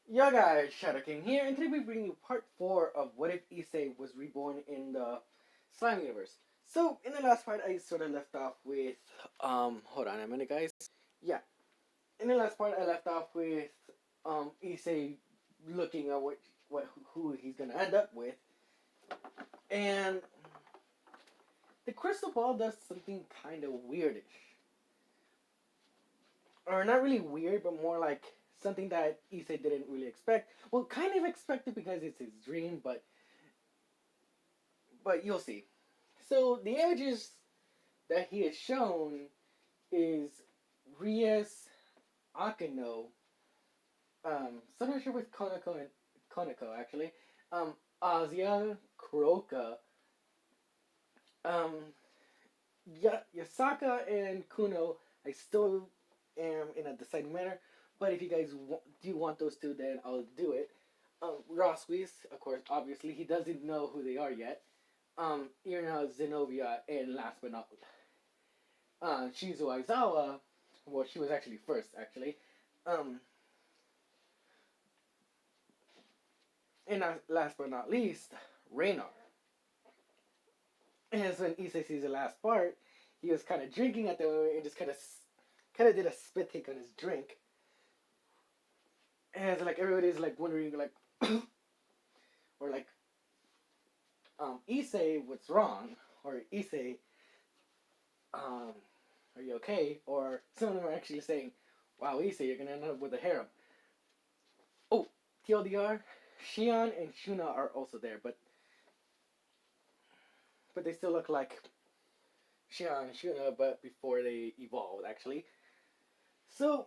Yo guys, Shadow King here, and today we bring you part 4 of What If Issei was reborn in the Slime universe. So, in the last part, I sort of left off with, hold on a minute guys. Yeah, in the last part, I left off with, Issei looking at who he's gonna end up with, and the crystal ball does something kind of weirdish. Or not really weird, but more like something that Issei didn't really expect. Well, kind of expected because it's his dream, but you'll see. So the images that he has shown is Rias Akano, so I'm not sure with Konako actually, Azia Kuroka, um, Yasaka and Kuno. I still am in a deciding manner, but if you guys do want those two, then I'll do it. Rosquist, of course, obviously he doesn't know who they are yet. Irina Zenobia, and last but not Shizu Aizawa. Well, she was actually first, actually. Um, and last but not least, Raynar. And so when Issei sees the last part, he was kind of drinking at the moment and just kind of did a spit take on his drink. And so, like everybody's like wondering like, or like, Issei, what's wrong? Or Issei, um, are you okay? Or some of them are actually saying, wow, Issei, you're gonna end up with a harem. Oh, TLDR, Shion and Shuna are also there, but they still look like Shion and Shuna, but before they evolved, actually. So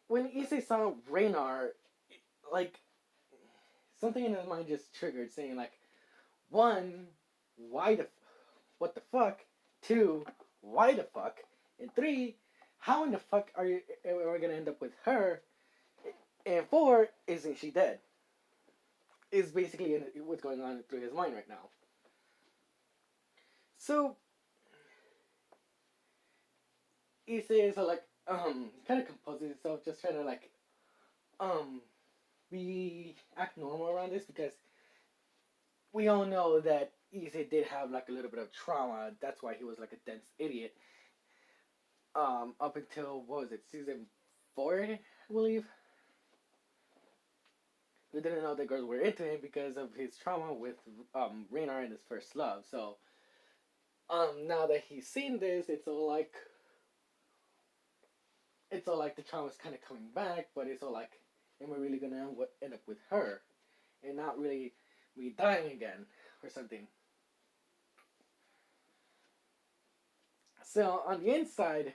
when Issei saw Raynar, like something in his mind just triggered, saying like, one, why the, what the fuck? Two, why the fuck? And three, how in the fuck are we gonna end up with her? And four, isn't she dead? Is basically what's going on through his mind right now. So Issei is like kind of composing himself, just trying to like um be act normal around this because we all know that Issei did have like a little bit of trauma. That's why he was like a dense idiot. Up until what was it, season four, I believe. We didn't know the girls were into him because of his trauma with Raynar and his first love. So now that he's seen this, it's all like the trauma's kind of coming back, but it's all like, am I really gonna end up with her, and not really me dying again or something? So on the inside,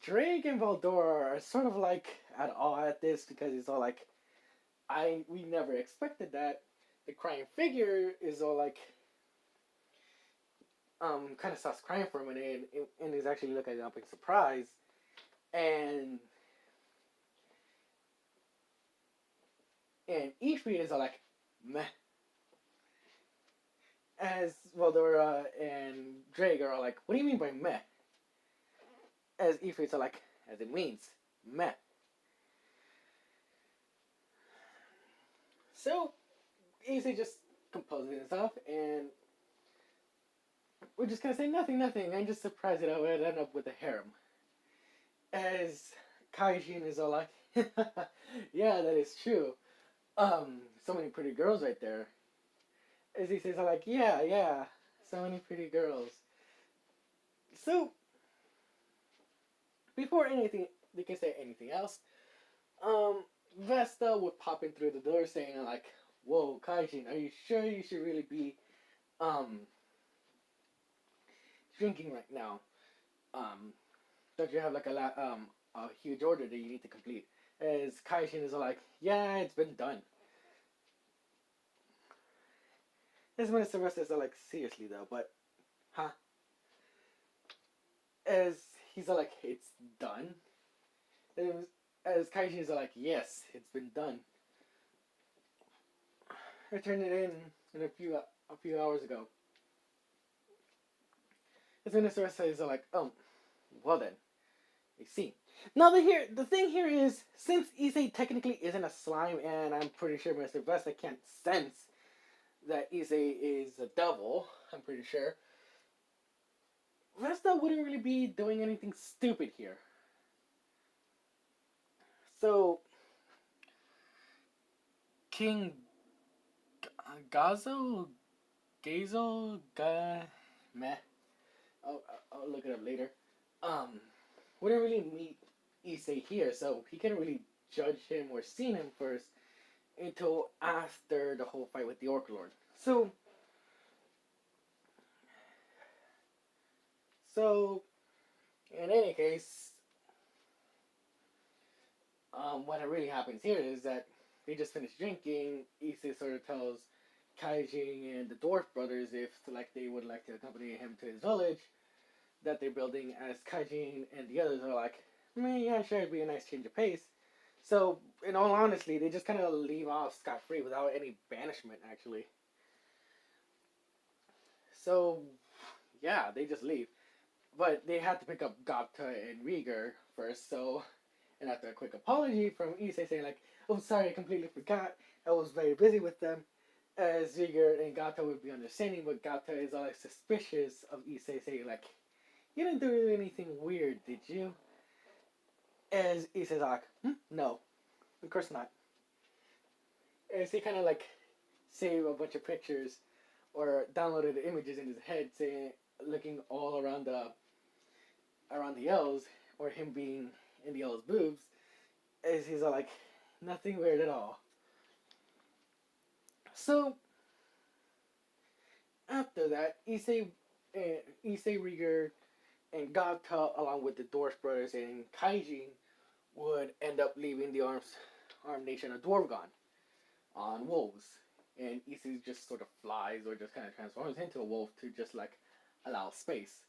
Drake and Valdora are sort of like at awe at this because it's all like, we never expected that. The crying figure is all like, kind of stops crying for a minute and is actually looking up in surprise, and Ifrit is all like, meh. As Valdora and Drake are all like, what do you mean by meh? As Ifrit's are like, as it means, meh. So Issei just composes himself, and we're just gonna say nothing, nothing. I'm just surprised that I would end up with a harem. As Kaijin is all like, yeah, that is true. So many pretty girls right there. As he says, all like, yeah, yeah, so many pretty girls. So before anything, they can say anything else. Um, Vesta would pop in through the door saying like, "Whoa, Kaijin, are you sure you should really be um drinking right now? Don't you have like a huge order that you need to complete?" As Kaijin is like, "Yeah, it's been done." As Minister Vesta is like, "Seriously though, but huh?" As he's like, "It's done." And as Kaijin is like, "Yes, it's been done. I turned it in a few hours ago." As Minister Vesta is like, "Oh, well then, I see." Now the thing here is since Issei technically isn't a slime, and I'm pretty sure Mr. Vesta can't sense that Issei is a devil, I'm pretty sure, Vesta wouldn't really be doing anything stupid here. So, King Gazo? Gazo? Meh. I'll look it up later. Um, wouldn't really meet Issei here, so he couldn't really judge him or see him first until after the whole fight with the Orc Lord. So in any case, what really happens here is that they just finished drinking. Issei sort of tells Kaijin and the Dwarf brothers if they would like to accompany him to his village that they're building, as Kaijin and the others are like, yeah, sure, it'd be a nice change of pace. So, in all honesty, they just kind of leave off scot-free without any banishment, actually. So, yeah, they just leave. But they had to pick up Gapta and Rieger first, so... And after a quick apology from Issei saying oh, sorry, I completely forgot. I was very busy with them. As Rieger and Gapta would be understanding, but Gapta is all suspicious of Issei, saying you didn't do anything weird, did you? As Issei's no, of course not. As he kind of saved a bunch of pictures or downloaded the images in his head, saying, looking all around the elves, or him being in the elves' boobs, as he's all nothing weird at all. So after that, Issei, Rieger, and Gapta, along with the Dwarf brothers and Kaijin, would end up leaving the armed nation of Dwarven on wolves. And Issei just sort of flies or just kind of transforms into a wolf to just allow space.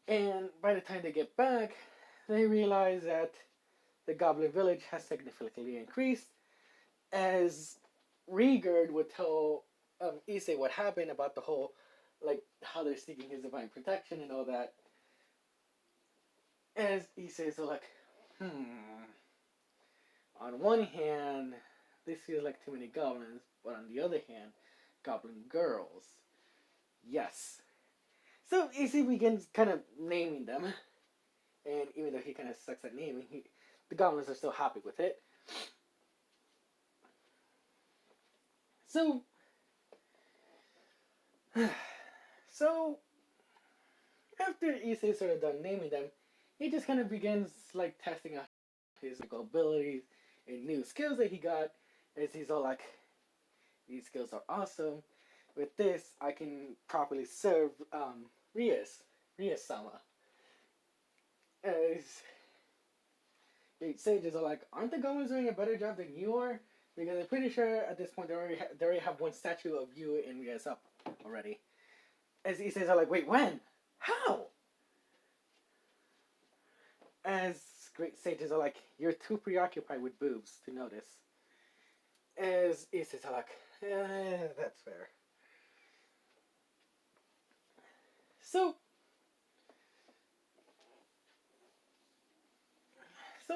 And by the time they get back, they realize that the Goblin Village has significantly increased, as Rieger would tell Issei what happened about the whole, how they're seeking his divine protection and all that. As Issei's on one hand, this feels like too many goblins, but on the other hand, goblin girls. Yes. So Issei begins kind of naming them, and even though he kind of sucks at naming, the goblins are still happy with it. So, after Issei sort of done naming them, he just kind of begins testing out his abilities and new skills that he got, as he's all these skills are awesome. With this, I can properly serve Rias-sama. As the sages are aren't the goblins doing a better job than you are? Because I'm pretty sure at this point they already have one statue of you and Rias up already. As he says, wait, when? How? As great sages are you're too preoccupied with boobs to notice. As he says, that's fair. So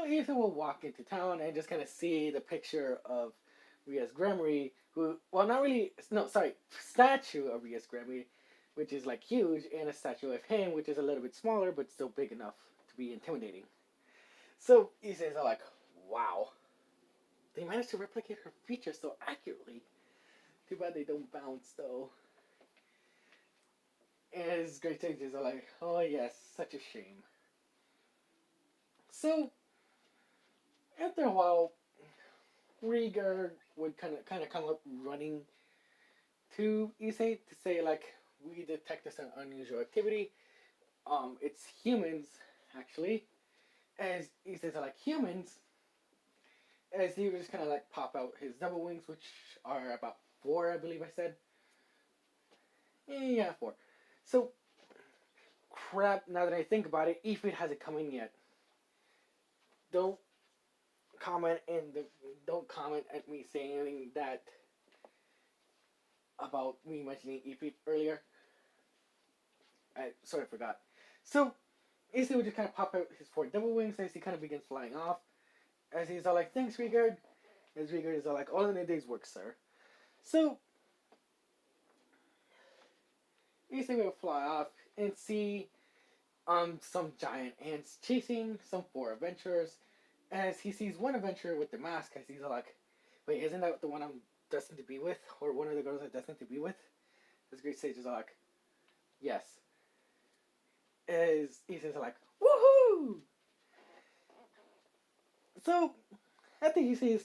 Ethan will walk into town and just kind of see the picture of Rias Gremory, statue of Rias Gremory, which is huge, and a statue of him, which is a little bit smaller, but still big enough to be intimidating. So Issei's wow. They managed to replicate her features so accurately. Too bad they don't bounce, though. And his great sages are oh yes, such a shame. So, after a while, Rieger would kind of come up running to Issei to say we detected some unusual activity. It's humans, actually. As Issei's humans, as he would just kind of pop out his double wings, which are about 4, I believe I said. Yeah, 4. So, crap, now that I think about it, Ifrit hasn't come in yet. Don't comment at me saying anything that about me mentioning Ifrit earlier. I sort of forgot. So, Issei would just kind of pop out his four double wings as he kind of begins flying off. As he's all like, "Thanks, Rigard." As Rigard is all like, "All in a day's work, sir." So Issei will fly off and see some giant ants chasing some four adventurers. As he sees one adventurer with the mask, as he's all like, "Wait, isn't that the one I'm destined to be with, or one of the girls I'm destined to be with?" As Great Sage is all like, "Yes." As Issei's all like, "Woohoo!" So after he sees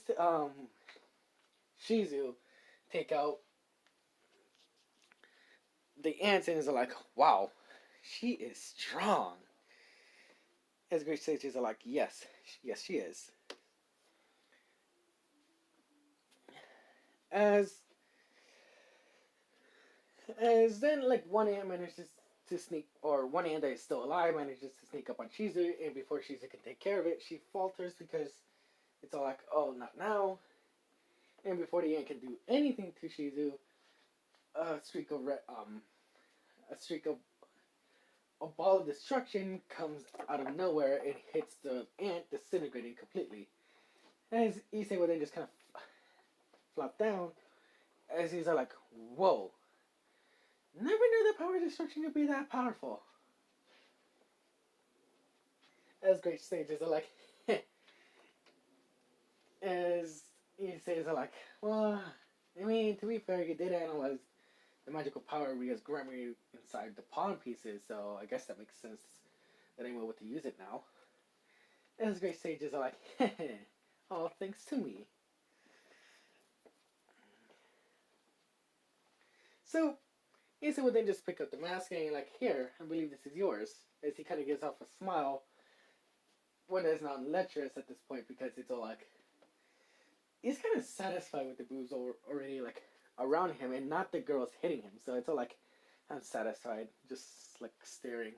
Shizu take out the ants and is like, "Wow, she is strong." As Great Sages are like, "Yes, yes, she is." As then like one ant manages to sneak, or one ant that is still alive manages to sneak up on Shizu, and before Shizu can take care of it, she falters because it's all like, "Oh, not now." And before the ant can do anything to Shizu, a streak of a streak of a ball of destruction comes out of nowhere and hits the ant, disintegrating completely. As Issei will then just kind of flop down, as he's like, "Whoa, never knew the power of destruction could be that powerful." As Great Sages are like, as Issei is like, "Well, I mean, to be fair, you did analyze the magical power Ria's grammar inside the pawn pieces, so I guess that makes sense that I know what to use it now." As Great Sages are like, "All thanks to me." So Issa would then just pick up the mask and like, "Here, I believe this is yours." As he kind of gives off a smile, one that's not lecherous at this point because it's all like he's kind of satisfied with the boobs already like around him and not the girls hitting him. So it's all like, "I'm satisfied," just like staring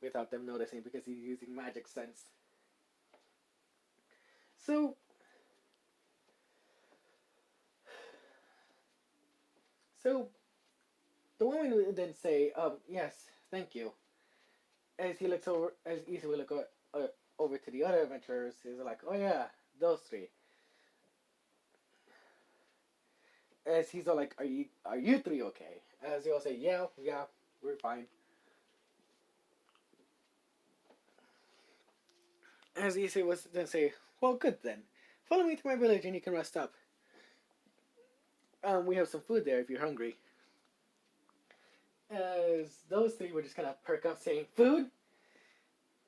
without them noticing because he's using magic sense. So so the woman would then say, "Yes, thank you." As he looks over, as Issa will look over to the other adventurers, he's like, "Oh yeah, those three." As he's all like, "Are you three okay?" As they all say, "Yeah, yeah, we're fine." As Issa was then say, "Well, good then. Follow me to my village and you can rest up. We have some food there if you're hungry." As those three would just kind of perk up, saying, "Food?"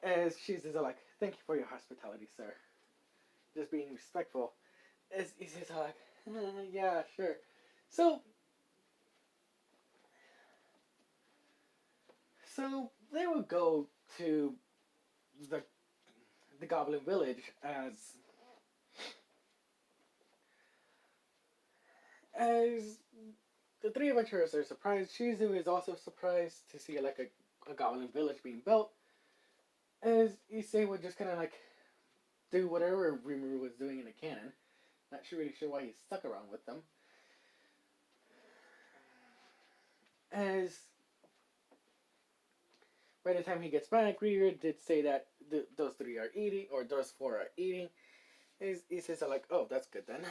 As she's just like, "Thank you for your hospitality, sir." Just being respectful. As Issa's like, "Yeah, sure." So, so they would go to the the Goblin Village as the three adventurers are surprised. Shizu is also surprised to see like a Goblin Village being built. As Issei would just kind of like do whatever Rimuru was doing in the canon. Not really sure why he stuck around with them. As by the time he gets back, Riri did say that those three are eating, or those four are eating. He says like, "Oh, that's good then."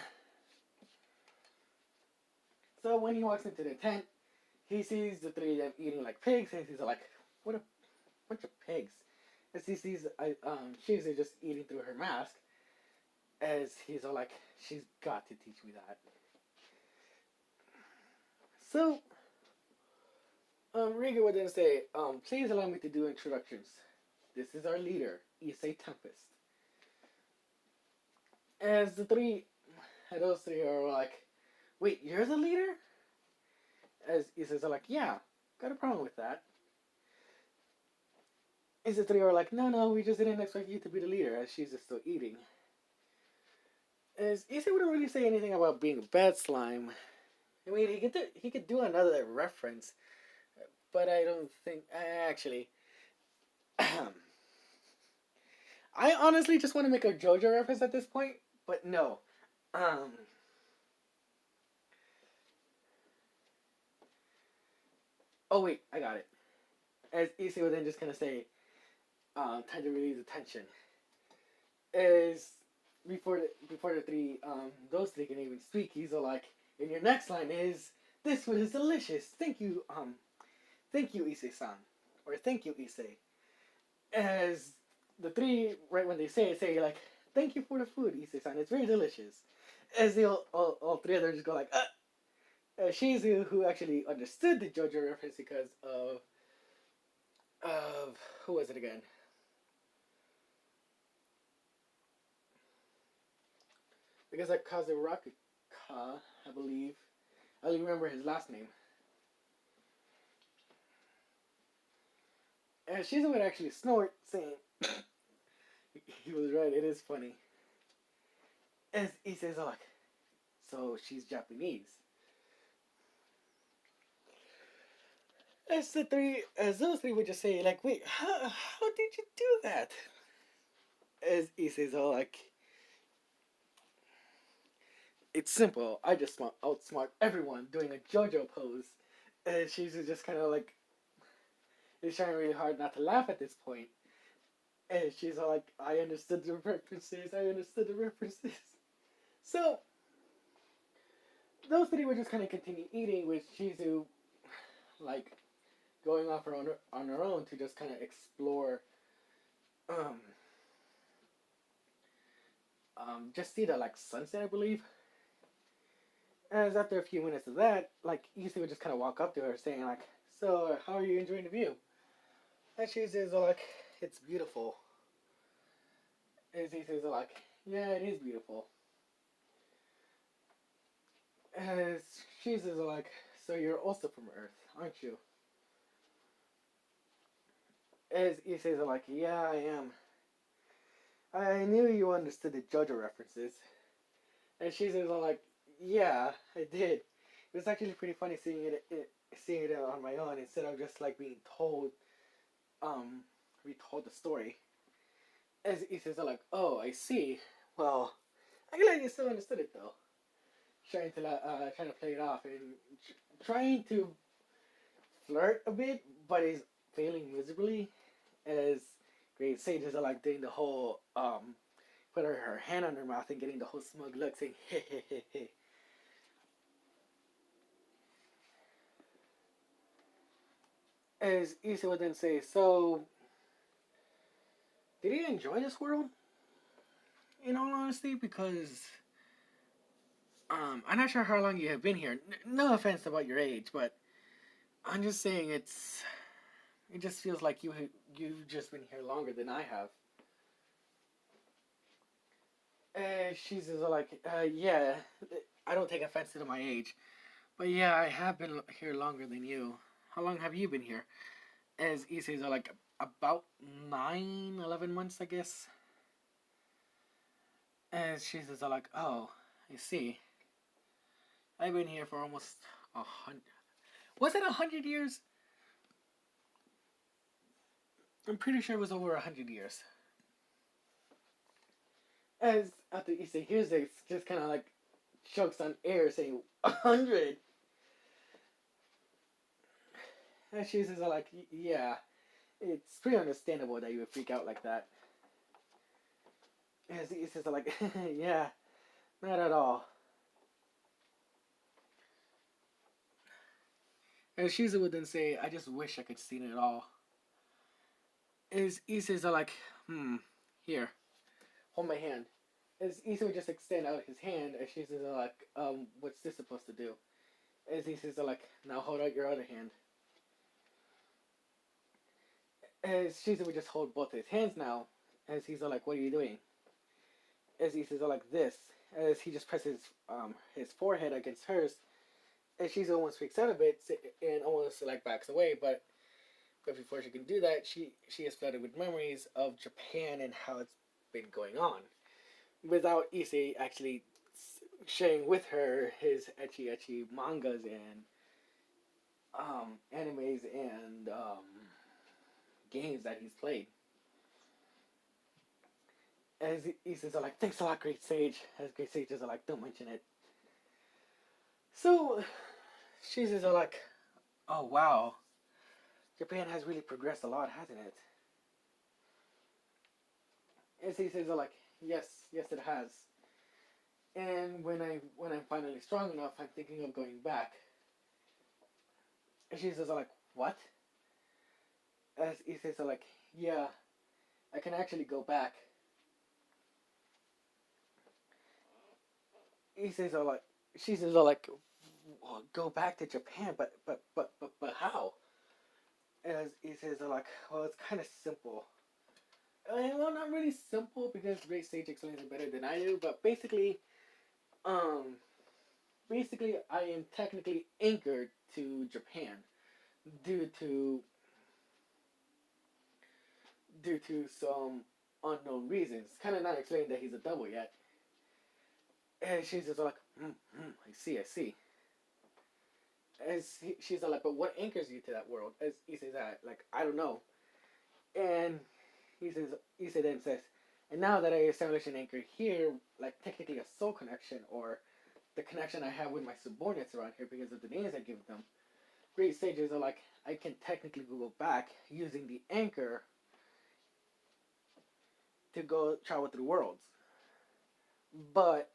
So when he walks into the tent, he sees the three of them eating like pigs, and he's like, "What a bunch of pigs!" As he sees, she's just eating through her mask. As he's all like, "She's got to teach me that." So Riga would then say, "Please allow me to do introductions. This is our leader, Issei Tempest." As those three are like, "Wait, you're the leader?" As Issei's like, "Yeah, got a problem with that." As the three are like, "No, no, we just didn't expect you to be the leader," as she's just still eating. As Issei wouldn't really say anything about being a bad slime. I mean, he could do another reference, but I don't think actually. I honestly just want to make a JoJo reference at this point, but no. Um, oh wait, I got it. As Issei would then just kind of say, time to release the tension. Is before the three those three can even speak, he's all like, and your next line is, "This food is delicious. Thank you, Issei-san," or "Thank you, Issei." As the three, right when they say like, "Thank you for the food, Issei-san. It's very delicious." As they all three of them just go like, Shizu, who actually understood the JoJo reference because of who was it again? Because of Kazuraka, I believe. I don't remember his last name. And Shizu would actually snort, saying, he was right, it is funny. As he says, like, so she's Japanese. As those three would just say, like, wait, how did you do that? As he says, oh, like, it's simple. I just outsmart everyone doing a JoJo pose. And she's just kind of like, is trying really hard not to laugh at this point. And she's all like, I understood the references. I understood the references. So those three would just kind of continue eating, with Shizu like going off on her own to just kind of explore, um, just see the like sunset, I believe. As after a few minutes of that, like Issei would just kind of walk up to her, saying like, "So how are you enjoying the view?" And Shizu's like, "It's beautiful." And Issei's like, "Yeah, it is beautiful." As Shizu's like, "So you're also from Earth, aren't you?" As Issei's like, "Yeah, I am. I knew you understood the JoJo references." And Shizu's like, "Yeah, I did. It was actually pretty funny seeing it on my own instead of just like being told, um, retold the story." As Issei's like, "Oh, I see. Well, I'm glad you still understood it though." Trying to play it off and trying to flirt a bit, but is failing miserably. As great sages are like doing the whole put her hand on her mouth and getting the whole smug look, saying hey hey hey hey. As Issa would then say, "So, did you enjoy this world? In all honesty, because I'm not sure how long you have been here. No offense about your age, but I'm just saying it just feels like you've just been here longer than I have." She's just like, "Yeah, I don't take offense to my age, but yeah, I have been here longer than you. How long have you been here?" As Issei's like, "About 9, 11 months, I guess." And she's just like, "Oh, I see. I've been here for almost 100. Was it 100 years? I'm pretty sure it was over 100 years." As after Issei hears this, just kind of like chokes on air, saying 100. And she's just like, "Yeah, it's pretty understandable that you would freak out like that." As Issa's like, "Yeah, not at all." And Shizu would then say, "I just wish I could see it all." As Issei's like, here, hold my hand." As Issa would just extend out his hand, and she's like, "What's this supposed to do?" As Issa's like, "Now hold out your other hand." As Shizu would just hold both his hands now, as he's like, "What are you doing?" As Issa's like this, as he just presses his forehead against hers, and she's almost freaks out a bit and almost like backs away, but before she can do that, she is flooded with memories of Japan and how it's been going on, without Issei actually sharing with her his ecchi mangas and animes and games that he's played. As Issei's like, "Thanks a lot, Great Sage." As Great Sages are like, "Don't mention it." So she's just like, "Oh wow, Japan has really progressed a lot, hasn't it?" And he says like, yes, yes, it has. And when I'm finally strong enough, I'm thinking of going back. And she says like, what? As he says like, yeah, I can actually go back. He says like, she says like, well, go back to Japan, but how? As he says like, well, it's kind of simple. Well, not really simple because Great Sage explains it better than I do. But um, basically, I am technically anchored to Japan due to some unknown reasons. Kind of not explaining that he's a double yet. And she's just like, I see, I see. She's like, but what anchors you to that world? As he says that, like, I don't know. And he says, then says, and now that I established an anchor here, like technically a soul connection or the connection I have with my subordinates around here because of the names I give them, great sages are like, I can technically go back using the anchor to go travel through worlds. But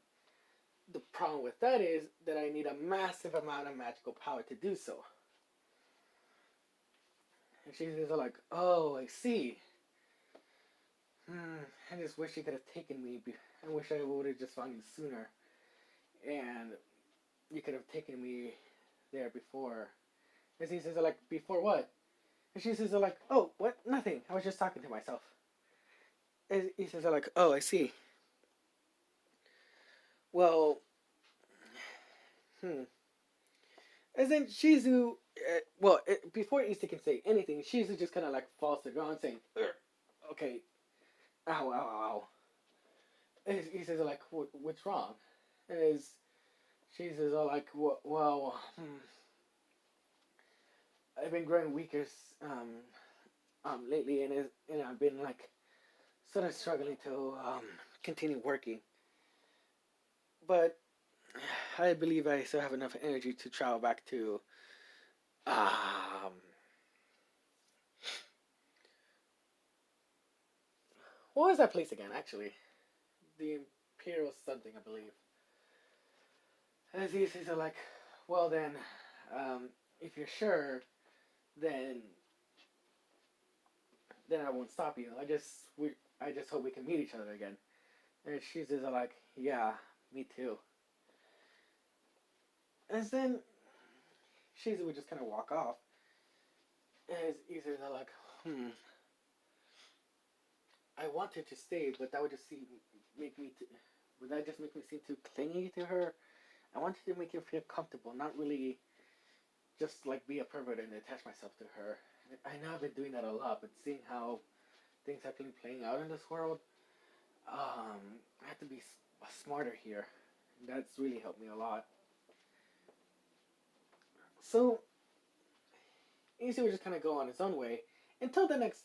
the problem with that is that I need a massive amount of magical power to do so. And she's like, oh, I see. I just wish you could have taken me. I wish I would have just found you sooner. And you could have taken me there before. And he says, like, before what? And she says, like, oh, what? Nothing. I was just talking to myself. And he says, like, oh, I see. Well, And then Shizu, before Issa can say anything, Shizu just kind of like falls to the ground saying, okay, ow, ow, ow. And he says, like, what's wrong? And she says, like, well, I've been growing weaker lately, and I've been, like, sort of struggling to continue working. But I believe I still have enough energy to travel back to, um, what was that place again, actually? The Imperial something, I believe. And he says, like, well then, if you're sure, then I won't stop you. I just hope we can meet each other again. And she says, like, yeah, me too. And then she would just kind of walk off. And he says, like, I wanted to stay, but that would just make me. Would that just make me seem too clingy to her? I wanted to make her feel comfortable, not really just like be a pervert and attach myself to her. I know I've been doing that a lot, but seeing how things have been playing out in this world, I have to be smarter here. That's really helped me a lot. So Easy would just kind of go on his own way until the next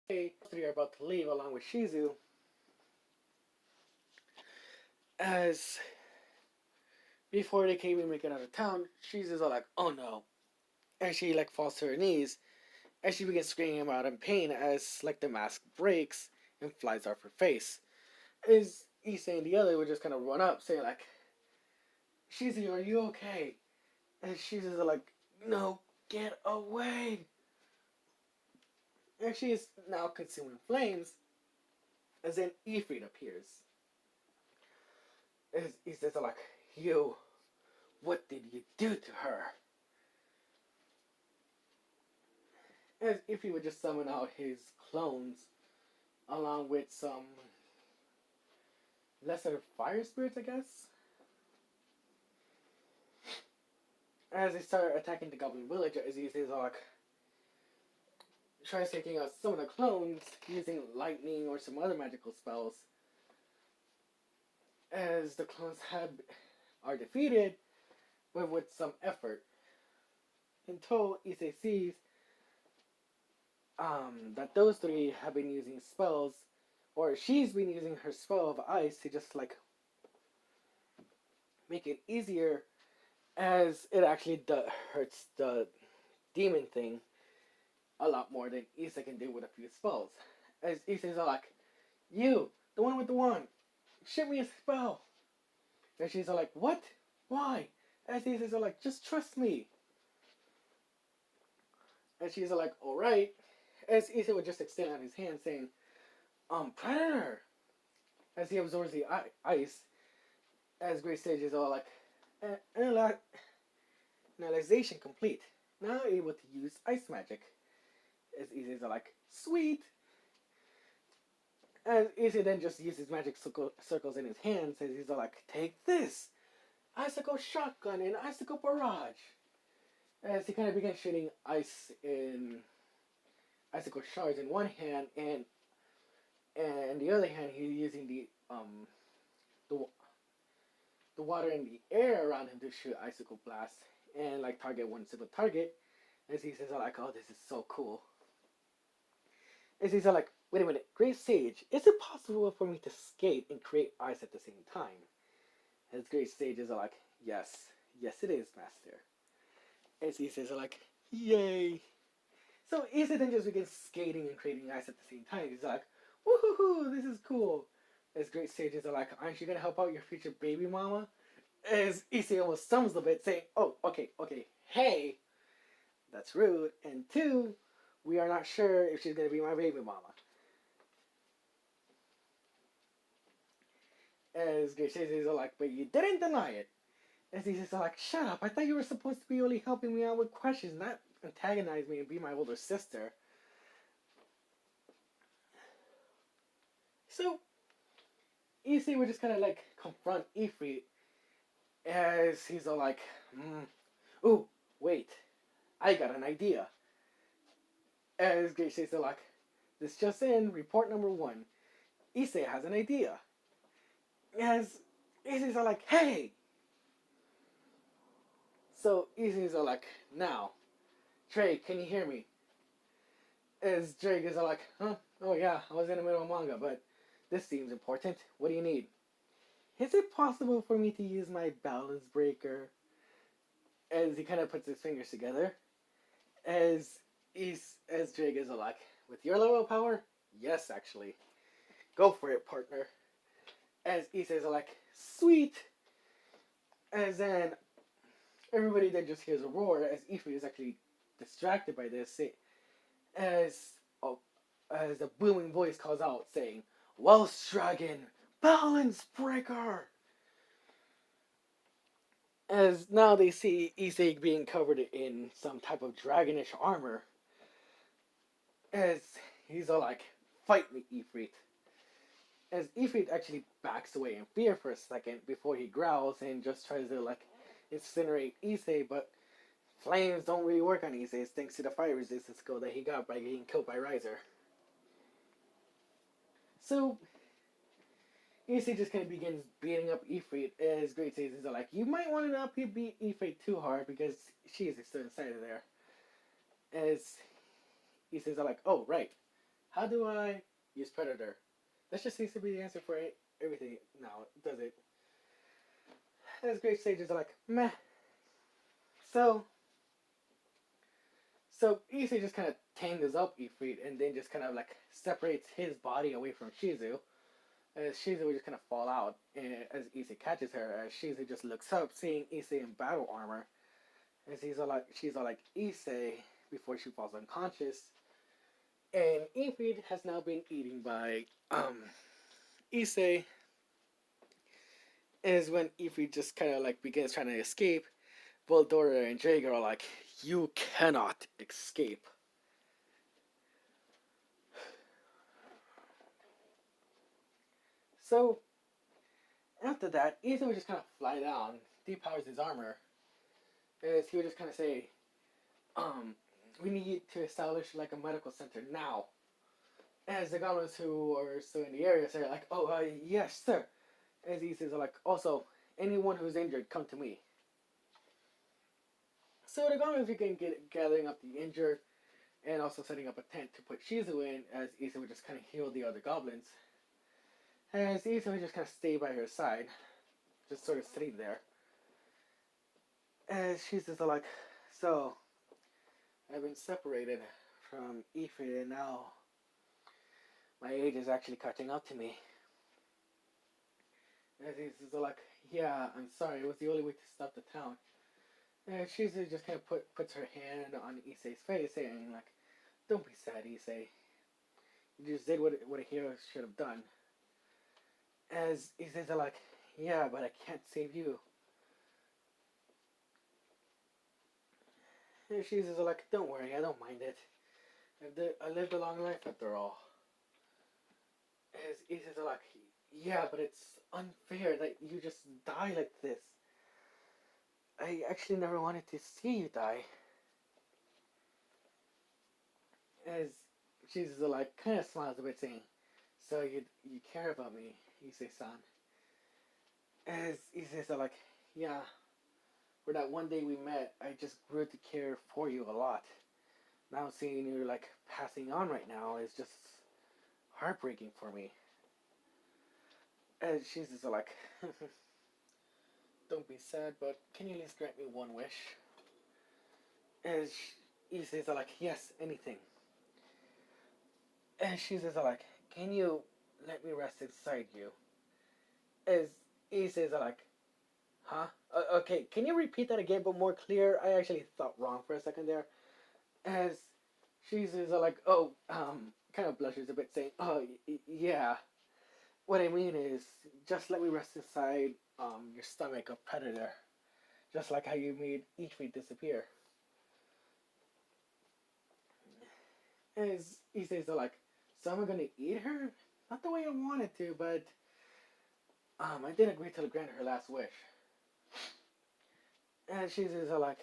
day. The three are about to leave along with Shizu, as before they can even make it out of town, Shizu's all like, "Oh no!" and she like falls to her knees as she begins screaming out in pain as like the mask breaks and flies off her face. Is Issei and the other would just kind of run up, saying like, "Shizu, are you okay?" And she's just like, "No, get away!" And she is now consumed in flames. As then Ifrit appears. As he says like, "You, what did you do to her?" As if he would just summon out his clones along with some lesser fire spirits, I guess. As they start attacking the goblin village, as he says like, tries taking out some of the clones using lightning or some other magical spells. As the clones are defeated, but with some effort. Until Issei sees that those three have been using spells, or she's been using her spell of ice to just like make it easier, as it actually hurts the demon thing a lot more than Issa can do with a few spells. As Issei's all like, you, the one with the wand, shoot me a spell. And she's all like, what? Why? As Issei's all like, just trust me. And she's all like, alright. As Issei would just extend out his hand saying, Predator! As he absorbs the ice, as Great Sage is all like, analyzation complete. Now able to use ice magic. As Issei's all like, sweet! And Issei then just uses magic circles in his hands, as he's all like, take this! Icicle shotgun and icicle barrage! As he kind of begins shooting icicle shards in one hand, and the other hand he's using the water in the air around him to shoot icicle blasts and like target one single target. As he says, like, oh, this is so cool. As he's like, wait a minute, Great Sage, is it possible for me to skate and create ice at the same time? As Great Sage is like, yes, it is, Master. As he says, like, yay. So Issei then just begins skating and creating ice at the same time. He's like, woohoo, this is cool. As Great Sages are like, aren't you gonna help out your future baby mama? As Issei almost stumbles a bit, saying, oh, okay, hey, that's rude. And two, we are not sure if she's gonna be my baby mama. As Great Sages are like, but you didn't deny it. As Isai's like, shut up, I thought you were supposed to be only helping me out with questions, not antagonize me and be my older sister. So, Issei would just kind of like confront Ifrit as he's all like, ooh, wait, I got an idea. As Great Shades are like, this just in, report number 1. Issei has an idea. As Issei's all like, hey! So Issei's all like, now, Trey, can you hear me? As Drake is all like, huh? Oh yeah, I was in the middle of manga, but this seems important. What do you need? Is it possible for me to use my balance breaker? As he kind of puts his fingers together. As Drake is like, with your level of power? Yes, actually. Go for it, partner. As Issei's like, sweet! As then, everybody then just hears a roar as Ifrit is actually distracted by this. As a booming voice calls out saying, Welsh Dragon, Balance Breaker! As now they see Issei being covered in some type of dragonish armor. As he's all like, fight me, Ifrit. As Ifrit actually backs away in fear for a second before he growls and just tries to like incinerate Issei, but flames don't really work on Issei thanks to the fire resistance skill that he got by getting killed by Riser. So Issei just kind of begins beating up Ifrit as Great Sages are like, you might want to not beat Ifrit too hard because she is still inside of there. As Issei's are like, oh right, how do I use Predator? That just seems to be the answer for everything now, does it? As Great Sages are like, meh. So Issei just kind of tangles up Ifrit and then just kind of like separates his body away from Shizu. As Shizu would just kind of fall out as Issei catches her. As Shizu just looks up, seeing Issei in battle armor. As she's all like Issei before she falls unconscious. And Ifrit has now been eaten by Issei. Is when Ifrit just kind of like begins trying to escape. Voldora and Jaeger are like, you cannot escape. So, after that, Issei would just kind of fly down, depowers his armor, as he would just kind of say, we need to establish like a medical center now. As the goblins who are still in the area say like, oh, yes, sir. As Issei's like, also, anyone who's injured, come to me. So the goblins begin gathering up the injured, and also setting up a tent to put Shizu in, as Issei would just kind of heal the other goblins. As Issei would just kind of stay by her side, just sort of sitting there. As Shizu's like, so, I've been separated from Ifrit, and now my age is actually catching up to me. And he's like, yeah, I'm sorry. It was the only way to stop the town. And Shizu just kind of puts her hand on Issei's face, saying like, "Don't be sad, Issei. You just did what a hero should have done." As Issei's like, "Yeah, but I can't save you." And she's just like, "Don't worry, I don't mind it. I lived a long life after all." As Issei's like, "Yeah, but it's unfair that you just die like this. I actually never wanted to see you die." As she's like, kind of smiles a bit, saying, "So you care about me, Issei-san?" As Issei's like, "Yeah, for that one day we met, I just grew to care for you a lot. Now seeing you like passing on right now is just heartbreaking for me." And she's just like, "Don't be sad, but can you at least grant me one wish?" And he says like, "Yes, anything." And she's just like, "Can you let me rest inside you?" As he says like, "Huh? Okay, can you repeat that again, but more clear? I actually thought wrong for a second there." As she's just like, "Oh, kind of blushes a bit, saying, "Oh, yeah. What I mean is, just let me rest inside your stomach of predator, just like how you made each meat disappear." As he says, like, "So am I gonna eat her? Not the way I wanted to, but I did agree to grant her last wish." And she says, like,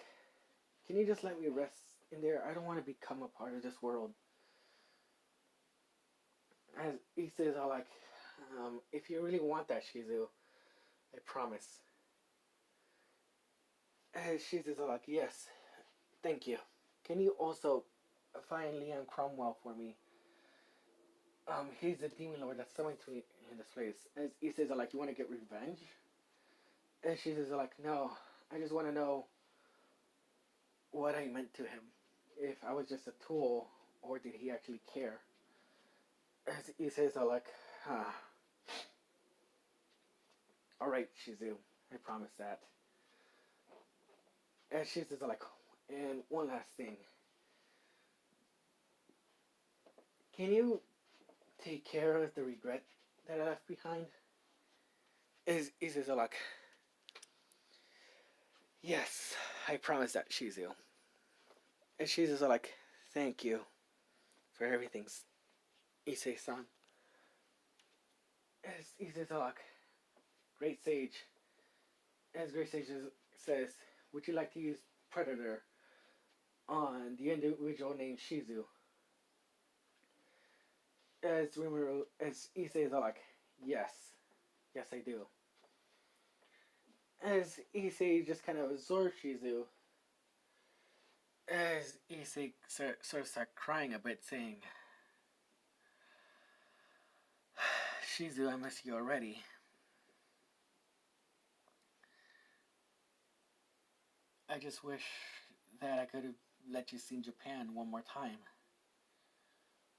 "Can you just let me rest in there? I don't want to become a part of this world." As he says, like, "If you really want that, Shizu, I promise." And she says, like, "Yes, thank you. Can you also find Leon Cromwell for me? He's the demon lord that's summoned to me in this place." As he says, like, "You want to get revenge?" And she says, like, "No, I just want to know what I meant to him. If I was just a tool, or did he actually care?" As he says, like, ah, "All right, Shizu, I promise that." And she says, like, "And one last thing. Can you take care of the regret that I left behind?" As he says, like, "Yes, I promise that, Shizu." And she says, like, "Thank you for everything, Issei-san." As he says, like, "Great sage." As Great Sage says, "Would you like to use Predator on the individual named Shizu?" As Issei is like, "Yes, yes I do." As Issei just kind of absorbs Shizu, as Issei sort of starts crying a bit, saying, "Shizu, I miss you already. I just wish that I could have let you see Japan one more time,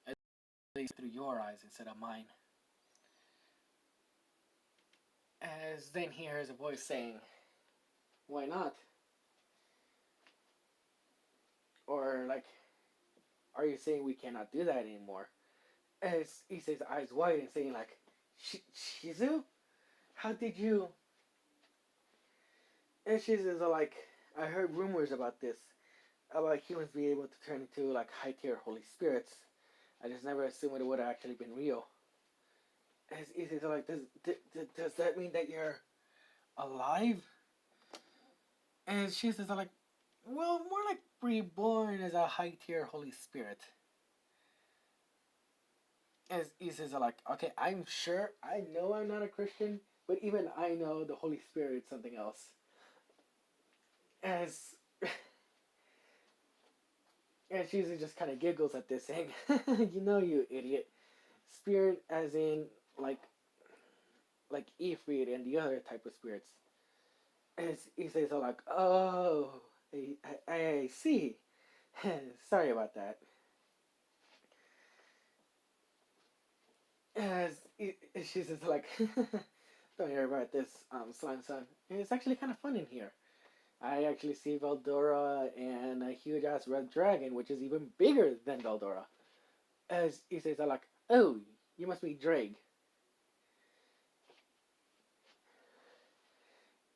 at least through your eyes instead of mine." As then he hears a voice saying, "Why not?" Or like, "Are you saying we cannot do that anymore?" As Issei's eyes wide and saying like, "Shizu? How did you?" And Shizu's like, "I heard rumors about this, about humans being able to turn into like high tier holy spirits. I just never assumed it would have actually been real." As Issei's like, does that mean that you're alive?" And Shizu's like, "Well, more like reborn as a high tier holy spirit." As Issei's like, "Okay, I'm sure, I know I'm not a Christian, but even I know the Holy Spirit is something else." As and she just kind of giggles at this, saying, "You know, you idiot. Spirit, as in like Ifrit and the other type of spirits." And he says, like, "Oh, I see. Sorry about that." As she's just like, don't worry about this, slime son. And it's actually kind of fun in here. I actually see Veldora and a huge ass red dragon, which is even bigger than Veldora. As he says, I'm like, oh, you must be Drake.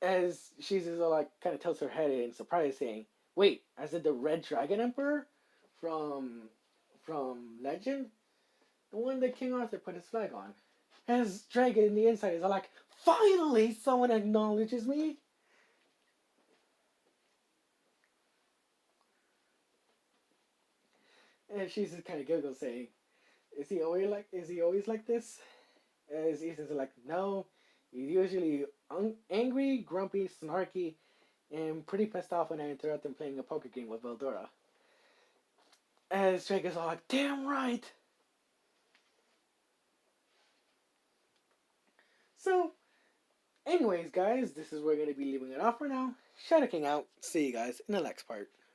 As she's just like, kind of tilts her head in surprise, saying, wait, is it the Red Dragon Emperor from Legend? The one that King Arthur put his flag on. As Dragon in the inside is like, finally someone acknowledges me. And she's just kind of giggles, saying, Is he always like this?" As Ethan's like, "No, he's usually angry, grumpy, snarky, and pretty pissed off when I interrupt him playing a poker game with Veldora." As Drake is all like, "Damn right." So, anyways, guys, this is where we're gonna be leaving it off for now. Shadow King out. See you guys in the next part.